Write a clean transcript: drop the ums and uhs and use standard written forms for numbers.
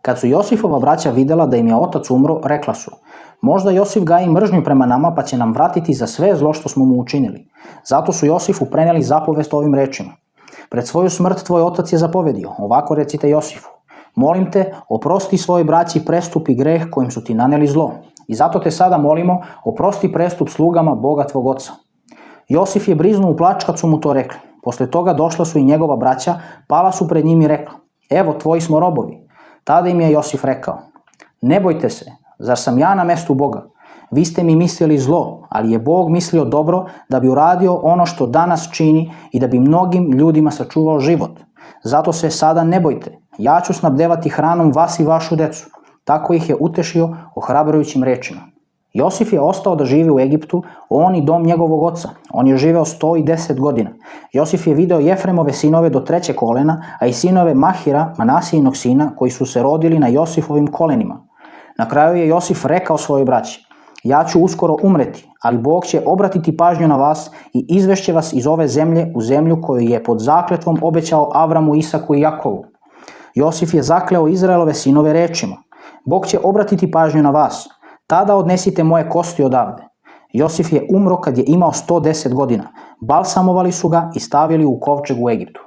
Kad su Josifova braća vidjela da im je otac umro, rekla su: možda Josif gaji mržnju prema nama pa će nam vratiti za sve zlo što smo mu učinili. Zato su Josifu prenijeli zapovest ovim rečima: pred svoju smrt tvoj otac je zapovedio, ovako recite Josifu: molim te, oprosti svojoj braći prestup i greh kojim su ti nanijeli zlo. I zato te sada molimo, oprosti prestup slugama Boga tvog oca. Josif je briznuo u plač kad su mu to rekli. Poslije toga došla su i njegova braća, pala su pred njim i rekla: evo, tvoji smo robovi. Tada im je Josif rekao: ne bojte se, zar sam ja na mjestu Boga? Vi ste mi mislili zlo, ali je Bog mislio dobro da bi uradio ono što danas čini i da bi mnogim ljudima sačuvao život. Zato se sada ne bojte, ja ću snabdevati hranom vas i vašu decu. Tako ih je utešio ohrabrujućim rečima. Josif je ostao da živi u Egiptu, on i dom njegovog oca. On je živeo 110 godina. Josif je video Jefremove sinove do 3. kolena, a i sinove Mahira, Manasijinog sina, koji su se rodili na Josifovim kolenima. Na kraju je Josif rekao svojoj braći: ja ću uskoro umreti, ali Bog će obratiti pažnju na vas i izvešće vas iz ove zemlje u zemlju koju je pod zakletvom obećao Avramu, Isaku i Jakovu. Josif je zakleo Izraelove sinove rečima: Bog će obratiti pažnju na vas, tada odnesite moje kosti odavde. Josif je umro kad je imao 110 godina. Balsamovali su ga i stavili u kovčeg u Egiptu.